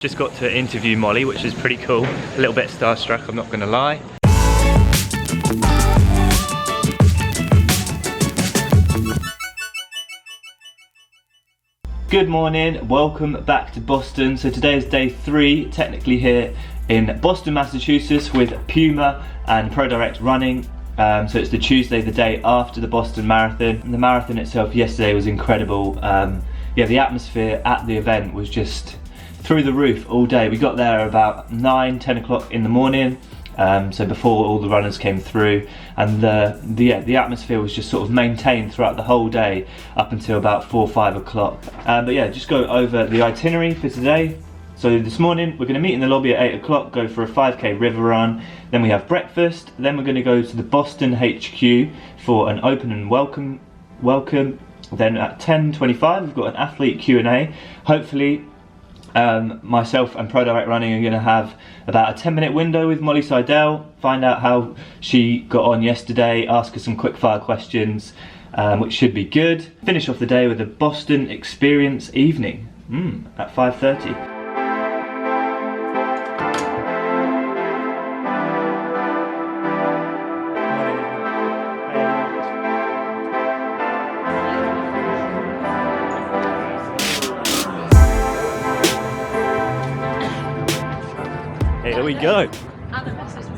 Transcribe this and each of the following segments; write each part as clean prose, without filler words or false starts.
Just got to interview Molly, which is pretty cool. A little bit starstruck, I'm not going to lie. Good morning, welcome back to Boston. So today is day 3, technically here in Boston, Massachusetts with Puma and ProDirect running. So it's the Tuesday, the day after the Boston Marathon. And the marathon itself yesterday was incredible. Yeah, the atmosphere at the event was just through the roof all day. We got there about 10 o'clock in the morning, so before all the runners came through, and the atmosphere was just sort of maintained throughout the whole day up until about 4 or 5 o'clock. But yeah, just go over the itinerary for today. So this morning we're going to meet in the lobby at 8 o'clock, go for a 5k river run, then we have breakfast, then we're going to go to the Boston HQ for an open and welcome. Then at 10:25 we've got an athlete Q&A. Hopefully myself and ProDirect Running are going to have about a 10-minute window with Molly Seidel, find out how she got on yesterday, ask her some quick fire questions, which should be good. Finish off the day with a Boston experience evening at 5:30. Here we go.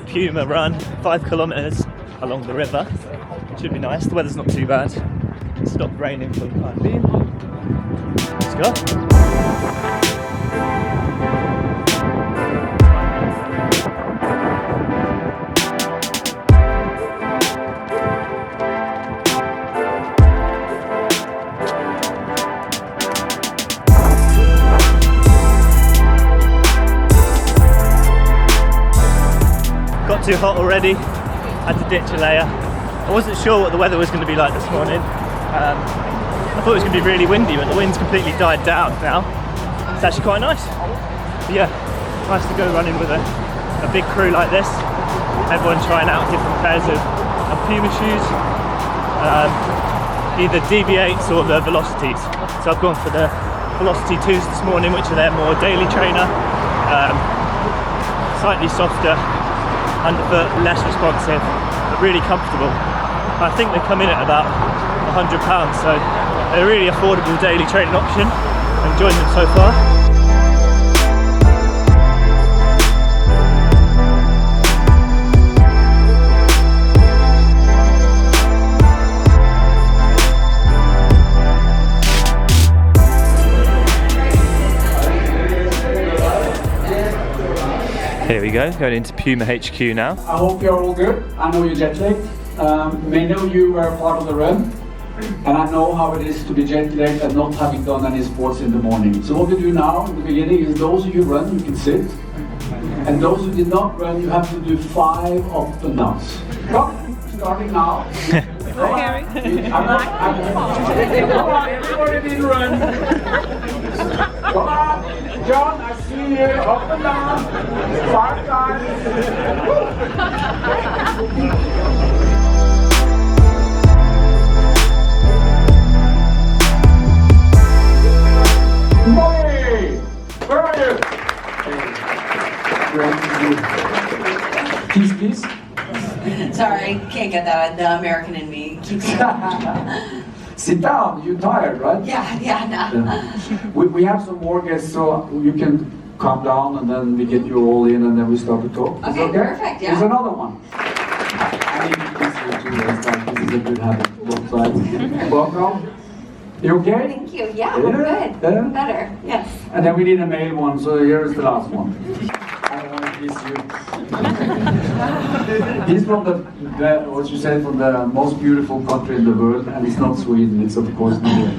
Puma run, 5 kilometers along the river. Should be nice. The weather's not too bad. It stopped raining for the time being. Let's go. Got too hot already, had to ditch a layer. I wasn't sure what the weather was going to be like this morning. I thought it was going to be really windy, but the wind's completely died down now. It's actually quite nice. But yeah, nice to go running with a big crew like this. Everyone trying out different pairs of Puma shoes, either DB8s or the Velocities. So I've gone for the Velocity 2s this morning, which are their more daily trainer, slightly softer underfoot, less responsive, but really comfortable. I think they come in at about £100, so they're a really affordable daily training option. I'm enjoying them so far. Here we go, going into Puma HQ now. I hope you're all good. I know you're jet lagged. May know you were part of the run, and I know how it is to be jet lagged and not having done any sports in the morning. So what we do now in the beginning is those of you who run, you can sit. And those who did not run, you have to do 5 up and downs. Come, starting now. Everybody did run. Come on. John, I see you up and down 5 times. Molly, where are you? Please. Sorry, can't get that. The American in me keeps. Sit down, you're tired, right? Yeah, no. We have some more guests, so you can calm down and then we get you all in and then we start to talk. Okay, perfect, yeah. Here's another one. I need to kiss you too, this is a good habit, both sides. Welcome. You okay? Thank you, yeah, I'm good. Better, yes. And then we need a male one, so here's the last one. I don't want to kiss you. He's from what you said, from the most beautiful country in the world, and it's not Sweden, it's of course Norway.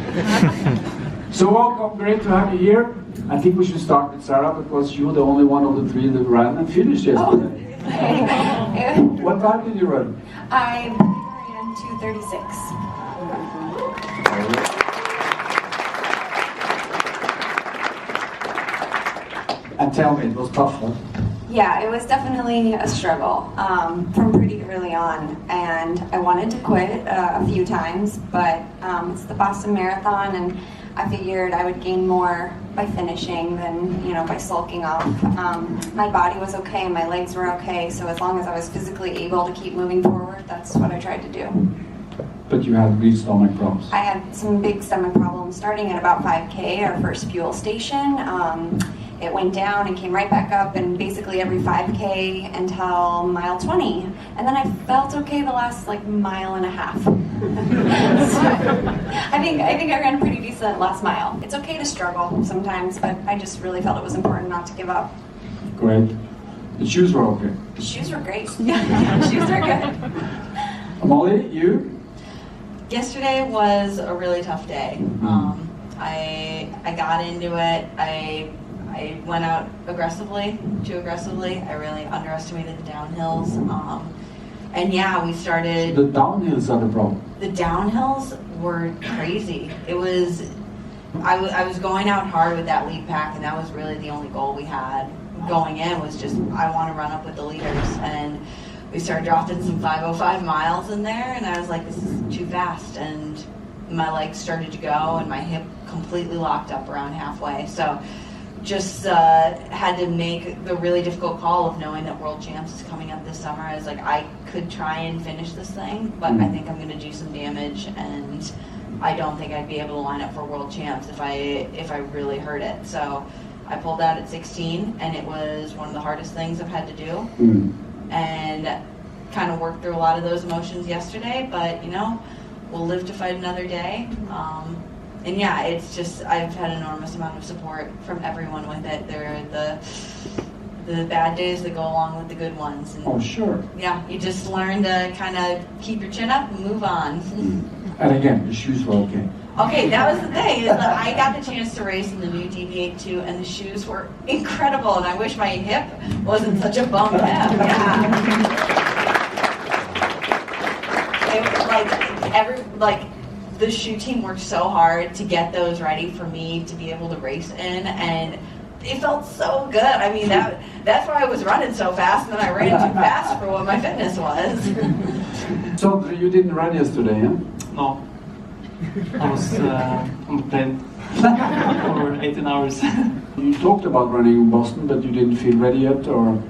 So welcome, great to have you here. I think we should start with Sarah, because you're the only one of the 3 that ran and finished yesterday. Oh. What time did you run? I ran 2:36. And tell me, it was tough, huh? Yeah, it was definitely a struggle from pretty early on, and I wanted to quit a few times, but it's the Boston Marathon, and I figured I would gain more by finishing than, you know, by sulking off. My body was okay and my legs were okay, so as long as I was physically able to keep moving forward, that's what I tried to do. But you had real stomach problems. I had some big stomach problems starting at about 5K, our first fuel station. It went down and came right back up, and basically every 5K until mile 20. And then I felt okay the last like mile and a half. So, I think I ran pretty decent last mile. It's okay to struggle sometimes, but I just really felt it was important not to give up. Great. The shoes were okay. The shoes were great. The shoes are good. Molly, you? Yesterday was a really tough day. I got into it. I went out too aggressively. I really underestimated the downhills. And yeah, we started... The downhills are the problem. The downhills were crazy. It was... I was going out hard with that lead pack, and that was really the only goal we had going in, was just, I want to run up with the leaders. And we started dropping some 5:05 miles in there, and I was like, this is too fast. And my legs started to go, and my hip completely locked up around halfway. So just had to make the really difficult call of knowing that World Champs is coming up this summer. I was like, I could try and finish this thing, but I think I'm going to do some damage, and I don't think I'd be able to line up for World Champs if I really hurt it. So I pulled out at 16, and it was one of the hardest things I've had to do. And kind of worked through a lot of those emotions yesterday, but you know, we'll live to fight another day. And yeah, it's just, I've had an enormous amount of support from everyone with it. There are the bad days that go along with the good ones. And oh, sure. yeah, you just learn to kind of keep your chin up and move on. And again, the shoes were okay. Okay, that was the thing, is that I got the chance to race in the new DV82, and the shoes were incredible, and I wish my hip wasn't such a bum hip. Yeah. It, like the shoe team worked so hard to get those ready for me to be able to race in, and it felt so good. I mean, that's why I was running so fast, and then I ran too fast for what my fitness was. So you didn't run yesterday, huh? No. I was on the plane for 18 hours. You talked about running in Boston, but you didn't feel ready yet, or?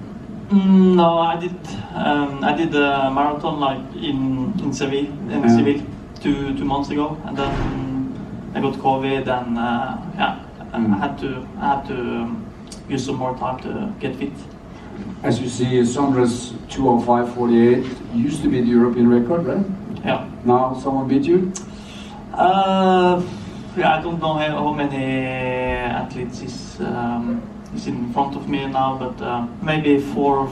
No, I did a marathon like in Seville 2 months ago, and then I got COVID, and I had to use some more time to get fit. As you see, Sondra's 2:05:48 used to be the European record, right? Yeah. Now someone beat you? I don't know how many athletes is in front of me now, but maybe four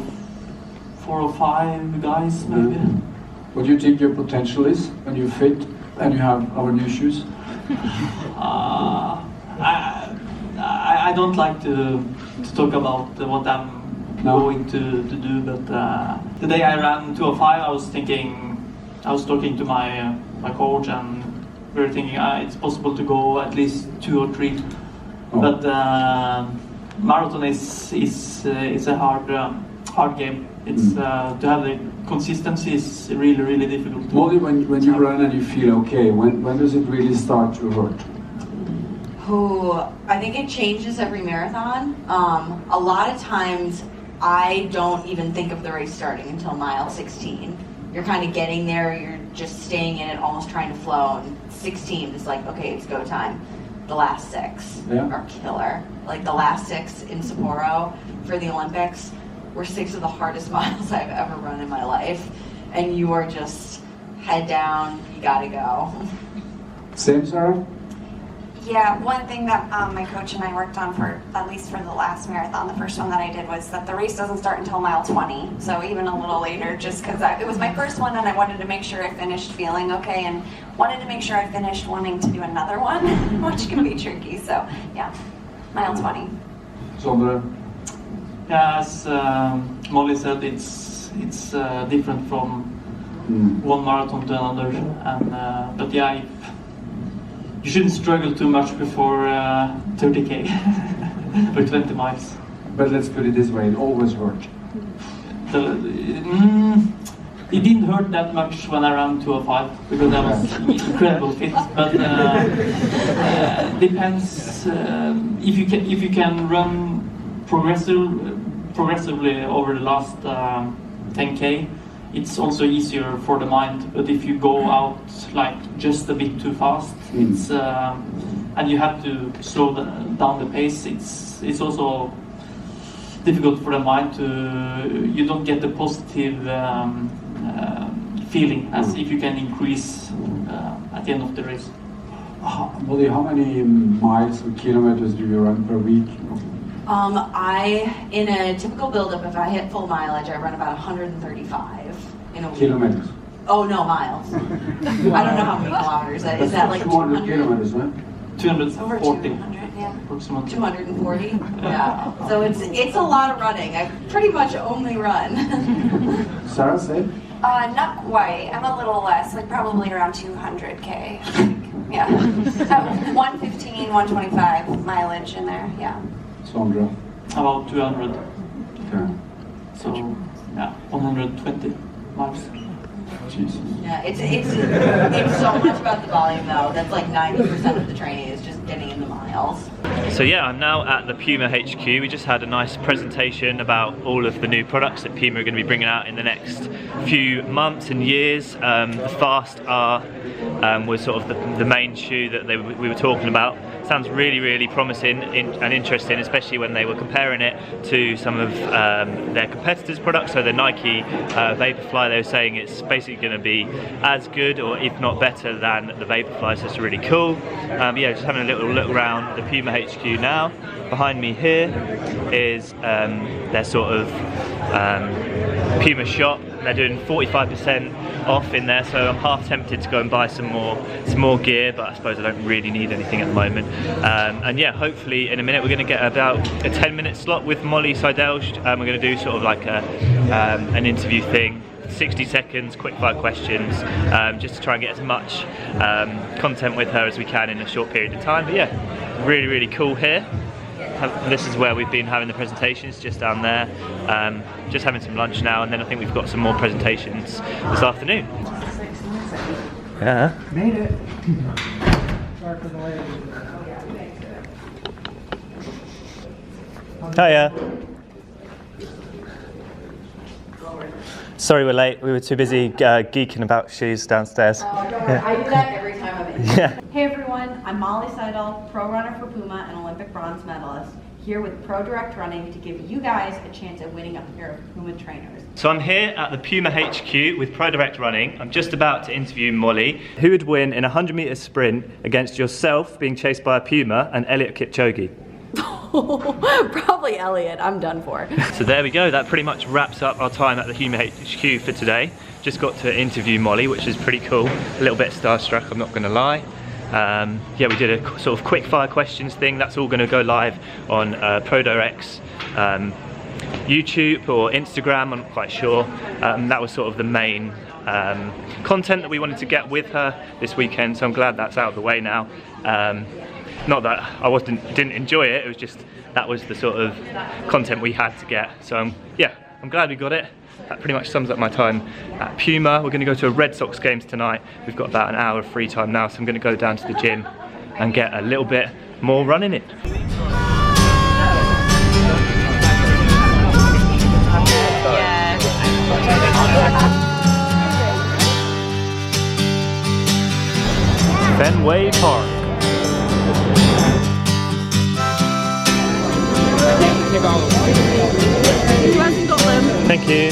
or five guys, maybe. What do you think your potential is when you're fit and you have our new shoes? I don't like to talk about what I'm going to do, but the day I ran 2:05, I was talking to my coach, and we were thinking it's possible to go at least 2 or 3. But marathon is a hard game. It's to have the consistency is really difficult. Molly, when you run and you feel okay, when does it really start to hurt? I think it changes every marathon. A lot of times I don't even think of the race starting until mile 16. You're kind of getting there, you're just staying in it, almost trying to flow, and 16 is like, okay, it's go time. The last 6 are killer. Like the last 6 in Sapporo for the Olympics were 6 of the hardest miles I've ever run in my life. And you are just head down, you gotta go. Same, Sarah? Yeah, one thing that my coach and I worked on for, at least for the last marathon, the first one that I did, was that the race doesn't start until mile 20, so even a little later, just because it was my first one and I wanted to make sure I finished feeling okay, and wanted to make sure I finished wanting to do another one, which can be tricky, so yeah, mile 20. Sondre? Yeah, as Molly said, it's different from one marathon to another, and but yeah, you shouldn't struggle too much before 30k or 20 miles. But let's put it this way, it always hurt. it didn't hurt that much when I ran 205 because I was incredible fit. But depends if you can run progressively over the last 10k. It's also easier for the mind. But if you go out like just a bit too fast, it's and you have to slow down the pace. It's also difficult for the mind to. You don't get the positive feeling as if you can increase at the end of the race. Molly, how many miles or kilometers do you run per week? In a typical build-up, if I hit full mileage, I run about 135 in a week. Kilometers? Oh no, miles. I don't know how many kilometers that is. That like 200 kilometers, right? 240. Over 200, yeah. Approximately. 240. Yeah. So it's a lot of running. I pretty much only run. Sarah, say? Not quite. I'm a little less, like probably around 200K. I think. Yeah. 115, 125 mileage in there, yeah. Sandra? About 200. Okay. So yeah, 120 miles. Jesus. Yeah, it's so much about the volume though. That's like 90% of the training is just getting in the miles. So yeah, I'm now at the Puma HQ. We just had a nice presentation about all of the new products that Puma are going to be bringing out in the next few months and years. The Fast R was sort of the main shoe that we were talking about. Sounds really promising and interesting, especially when they were comparing it to some of their competitors' products. So the Nike Vaporfly, they were saying it's basically going to be as good or if not better than the Vaporfly, so it's really cool. Yeah, just having a little look around the Puma HQ now. Behind me here is their sort of Puma shop. They're doing 45% off in there, so I'm half tempted to go and buy some more gear, but I suppose I don't really need anything at the moment. And yeah, hopefully in a minute we're going to get about a 10-minute slot with Molly Seidel. We're going to do sort of like an interview thing, 60 seconds, quick fire questions, just to try and get as much content with her as we can in a short period of time. But yeah, really cool here. This is where we've been having the presentations, just down there. Just having some lunch now, and then I think we've got some more presentations this afternoon. Yeah. Made it. Hiya. Sorry we're late. We were too busy geeking about shoes downstairs. Oh, don't worry. I do that every time I'm in. Yeah. Hey everyone, I'm Molly Seidel, pro runner for Puma and Olympic bronze medalist, here with Pro Direct Running to give you guys a chance at winning a pair of Puma trainers. So I'm here at the Puma HQ with Pro Direct Running. I'm just about to interview Molly. Who would win in a 100-meter sprint against yourself being chased by a Puma and Elliot Kipchoge? Probably Elliot, I'm done for. So there we go, that pretty much wraps up our time at the Puma HQ for today. Just got to interview Molly, which is pretty cool. A little bit starstruck, I'm not going to lie. Yeah, we did a sort of quick fire questions thing. That's all going to go live on Pro Direct's YouTube or Instagram, I'm not quite sure. That was sort of the main content that we wanted to get with her this weekend, so I'm glad that's out of the way now. Not that I didn't enjoy it, it was just that was the sort of content we had to get. So yeah, I'm glad we got it. That pretty much sums up my time at Puma. We're going to go to a Red Sox games tonight. We've got about an hour of free time now, so I'm going to go down to the gym and get a little bit more running in. Fenway Park. Thank you.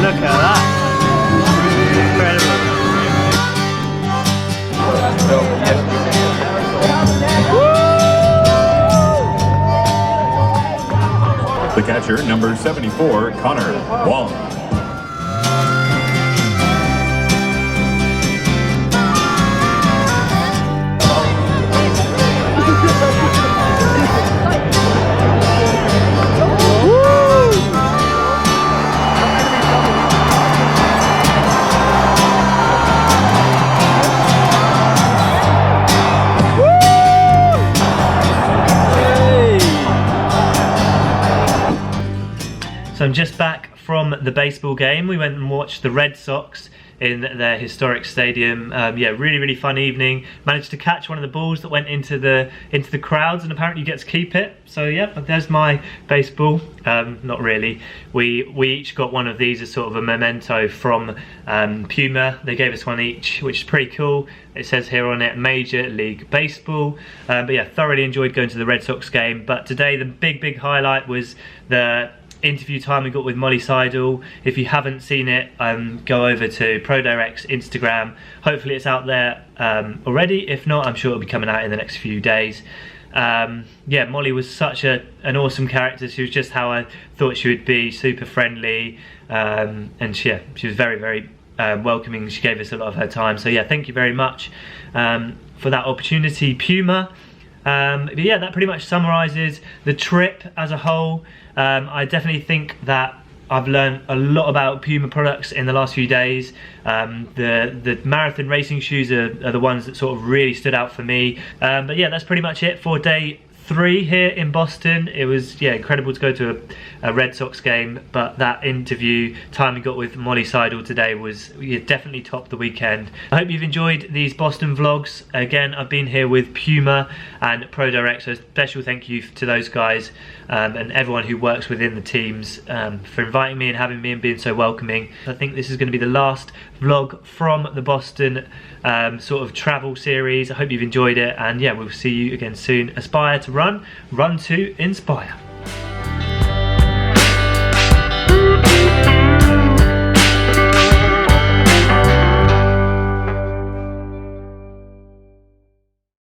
Look at that. Incredible. The catcher, number 74, Connor Wong. I'm just back from the baseball game. We went and watched the Red Sox in their historic stadium. Yeah, really fun evening. Managed to catch one of the balls that went into the crowds, and apparently you get to keep it. So yeah, there's my baseball. Not really. We each got one of these as sort of a memento from Puma. They gave us one each, which is pretty cool. It says here on it, Major League Baseball. But yeah, thoroughly enjoyed going to the Red Sox game. But today the big highlight was the interview time we got with Molly Seidel. If you haven't seen it, go over to ProDirect's Instagram. Hopefully it's out there already. If not, I'm sure it'll be coming out in the next few days. Yeah, Molly was such an awesome character. She was just how I thought she would be, super friendly, and she was very welcoming. She gave us a lot of her time. So yeah, thank you very much for that opportunity, Puma. But yeah, that pretty much summarises the trip as a whole. I definitely think that I've learned a lot about Puma products in the last few days. The marathon racing shoes are the ones that sort of really stood out for me. But yeah, that's pretty much it for day 3 here in Boston. It was incredible to go to a Red Sox game, but that interview time we got with Molly Seidel today was definitely topped the weekend. I hope you've enjoyed these Boston vlogs. Again, I've been here with Puma and ProDirect, so a special thank you to those guys and everyone who works within the teams for inviting me and having me and being so welcoming. I think this is going to be the last vlog from the Boston sort of travel series. I hope you've enjoyed it, and yeah, we'll see you again soon. Aspire to run to inspire.